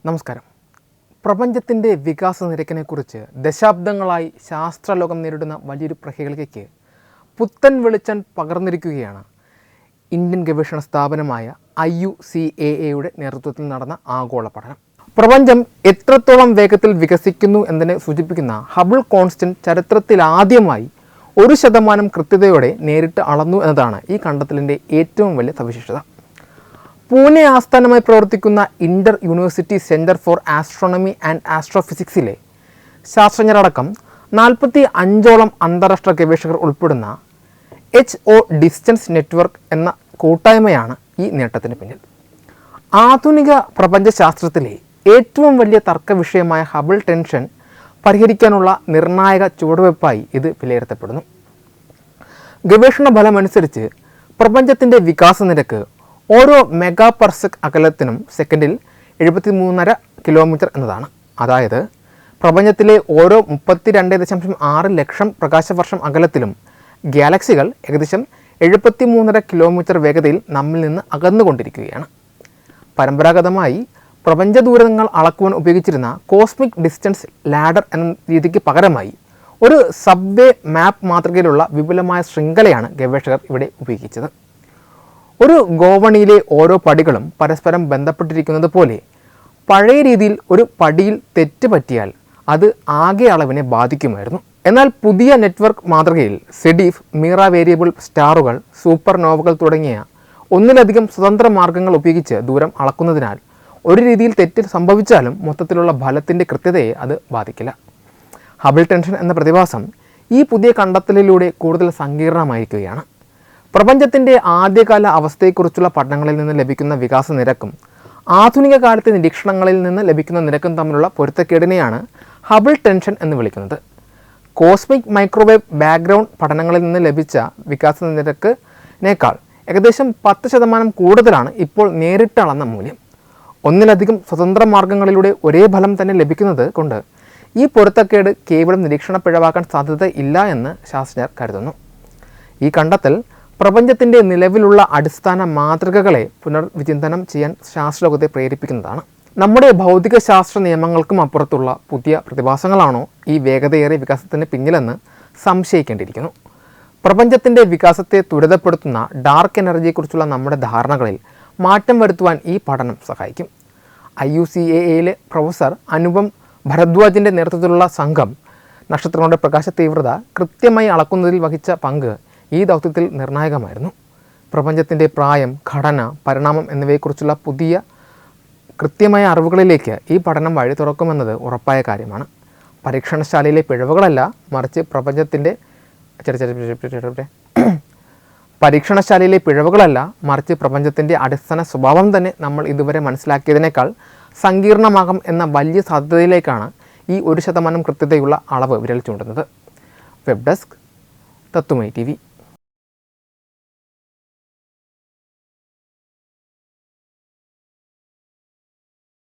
നമസ്കാരം. പ്രപഞ്ചത്തിൻ്റെ വികാസ നിരക്കിനെക്കുറിച്ച് ദശാബ്ദങ്ങളായി ശാസ്ത്രലോകം നേരിടുന്ന വലിയൊരു പ്രഹേളികയ്ക്ക് പുത്തൻ വെളിച്ചം പകർന്നിരിക്കുകയാണ് ഇന്ത്യൻ ഗവേഷണ സ്ഥാപനമായ IUCAA നേതൃത്വത്തിൽ നടന്ന ആഗോള പഠനം. പ്രപഞ്ചം എത്രത്തോളം വേഗത്തിൽ വികസിക്കുന്നു എന്നതിനെ സൂചിപ്പിക്കുന്ന ഹബിൾ കോൺസ്റ്റന്റ് ചരിത്രത്തിൽ ആദ്യമായി 1% കൃത്യതയോടെ നേരിട്ട് അളന്നു എന്നതാണ് ഈ കണ്ടെത്തലിൻ്റെ ഏറ്റവും വലിയ സവിശേഷത. പൂനെ ആസ്ഥാനമായി പ്രവർത്തിക്കുന്ന inter university centre for astronomy and ആസ്ട്രോഫിസിക്സിലെ ശാസ്ത്രജ്ഞരടക്കം 45ഓളം അന്താരാഷ്ട്ര ഗവേഷകർ ഉൾപ്പെടുന്ന HO ഡിസ്റ്റൻസ് നെറ്റ്വർക്ക് എന്ന കൂട്ടായ്മയാണ് ഈ നേട്ടത്തിന് പിന്നിൽ. ആധുനിക പ്രപഞ്ചശാസ്ത്രത്തിലെ ഏറ്റവും വലിയ തർക്ക വിഷയമായ ഹബിൾ ടെൻഷൻ പരിഹരിക്കാനുള്ള നിർണായക ചുവടുവയ്പായി ഇത് വിലയിരുത്തപ്പെടുന്നു. ഗവേഷണ ഫലമനുസരിച്ച് പ്രപഞ്ചത്തിൻ്റെ വികാസ നിരക്ക് ഓരോ മെഗാ പെർസെക് അകലത്തിനും സെക്കൻഡിൽ 73.5 കിലോമീറ്റർ എന്നതാണ്. അതായത് പ്രപഞ്ചത്തിലെ ഓരോ 32.6 ലക്ഷം പ്രകാശവർഷം അകലത്തിലും ഗാലക്സികൾ ഏകദേശം 73.5 കിലോമീറ്റർ വേഗതയിൽ നമ്മിൽ നിന്ന് അകന്നുകൊണ്ടിരിക്കുകയാണ്. പരമ്പരാഗതമായി പ്രപഞ്ച ദൂരങ്ങൾ അളക്കുവാൻ ഉപയോഗിച്ചിരുന്ന കോസ്മിക് ഡിസ്റ്റൻസ് ലാഡർ എന്ന രീതിക്ക് പകരമായി ഒരു സബ്വേ മാപ്പ് മാതൃകയിലുള്ള വിപുലമായ ശൃംഖലയാണ് ഗവേഷകർ ഇവിടെ ഉപയോഗിച്ചത്. ഒരു ഗോവണിയിലെ ഓരോ പടികളും പരസ്പരം ബന്ധപ്പെട്ടിരിക്കുന്നത് പോലെ പഴയ രീതിയിൽ ഒരു പടിയിൽ തെറ്റ് പറ്റിയാൽ അത് ആകെ അളവിനെ ബാധിക്കുമായിരുന്നു. എന്നാൽ പുതിയ നെറ്റ്വർക്ക് മാതൃകയിൽ സെഡീഫ്, മീറ വേരിയബിൾ സ്റ്റാറുകൾ, സൂപ്പർ നോവകൾ തുടങ്ങിയ ഒന്നിലധികം സ്വതന്ത്ര മാർഗങ്ങൾ ഉപയോഗിച്ച് ദൂരം അളക്കുന്നതിനാൽ ഒരു രീതിയിൽ തെറ്റ് സംഭവിച്ചാലും മൊത്തത്തിലുള്ള ഫലത്തിൻ്റെ കൃത്യതയെ അത് ബാധിക്കില്ല. ഹബിൾ ടെൻഷൻ എന്ന പ്രതിഭാസം ഈ പുതിയ കണ്ടെത്തലിലൂടെ കൂടുതൽ സങ്കീർണമായിരിക്കുകയാണ്. പ്രപഞ്ചത്തിൻ്റെ ആദ്യകാല അവസ്ഥയെക്കുറിച്ചുള്ള പഠനങ്ങളിൽ നിന്ന് ലഭിക്കുന്ന വികാസ നിരക്കും ആധുനിക കാലത്തെ നിരീക്ഷണങ്ങളിൽ നിന്ന് ലഭിക്കുന്ന നിരക്കും തമ്മിലുള്ള പൊരുത്തക്കേടിനെയാണ് ഹബിൾ ടെൻഷൻ എന്ന് വിളിക്കുന്നത്. കോസ്മിക് മൈക്രോവേവ് ബാക്ക്ഗ്രൗണ്ട് പഠനങ്ങളിൽ നിന്ന് ലഭിച്ച വികാസ നിരക്കിനേക്കാൾ ഏകദേശം 10% കൂടുതലാണ് ഇപ്പോൾ നേരിട്ട് അളന്ന മൂല്യം. ഒന്നിലധികം സ്വതന്ത്ര മാർഗങ്ങളിലൂടെ ഒരേ ഫലം തന്നെ ലഭിക്കുന്നത് കൊണ്ട് ഈ പൊരുത്തക്കേട് കേവലം നിരീക്ഷണ പിഴവാക്കാൻ സാധ്യതയില്ല എന്ന് ശാസ്ത്രജ്ഞർ കരുതുന്നു. ഈ കണ്ടെത്തൽ പ്രപഞ്ചത്തിൻ്റെ നിലവിലുള്ള അടിസ്ഥാന മാതൃകകളെ പുനർവിചിന്തനം ചെയ്യാൻ ശാസ്ത്രലോകത്തെ പ്രേരിപ്പിക്കുന്നതാണ്. നമ്മുടെ ഭൗതിക ശാസ്ത്ര നിയമങ്ങൾക്കും അപ്പുറത്തുള്ള പുതിയ പ്രതിഭാസങ്ങളാണോ ഈ വേഗതയേറിയ വികാസത്തിന് പിന്നിലെന്ന് സംശയിക്കേണ്ടിയിരിക്കുന്നു. പ്രപഞ്ചത്തിൻ്റെ വികാസത്തെ ത്വരിതപ്പെടുത്തുന്ന ഡാർക്ക് എനർജിയെക്കുറിച്ചുള്ള നമ്മുടെ ധാരണകളിൽ മാറ്റം വരുത്തുവാൻ ഈ പഠനം സഹായിക്കും. IUCAA പ്രൊഫസർ അനുപം ഭരദ്വാജിൻ്റെ നേതൃത്വത്തിലുള്ള സംഘം നക്ഷത്രങ്ങളുടെ പ്രകാശ തീവ്രത കൃത്യമായി അളക്കുന്നതിൽ വഹിച്ച പങ്ക് ഈ ദൗത്യത്തിൽ നിർണായകമായിരുന്നു. പ്രപഞ്ചത്തിൻ്റെ പ്രായം, ഘടന, പരിണാമം എന്നിവയെക്കുറിച്ചുള്ള പുതിയ കൃത്യമായ അറിവുകളിലേക്ക് ഈ പഠനം വഴി തുറക്കുമെന്നത് ഉറപ്പായ കാര്യമാണ്. പരീക്ഷണശാലയിലെ പിഴവുകളല്ല മറിച്ച് പ്രപഞ്ചത്തിൻ്റെ അടിസ്ഥാന സ്വഭാവം തന്നെ നമ്മൾ ഇതുവരെ മനസ്സിലാക്കിയതിനേക്കാൾ സങ്കീർണമാകും എന്ന വലിയ സാധ്യതയിലേക്കാണ് ഈ 1% കൃത്യതയുള്ള അളവ് വിരൽ ചൂണ്ടുന്നത്. വെബ് ഡെസ്ക് തത്തുമൈ TV.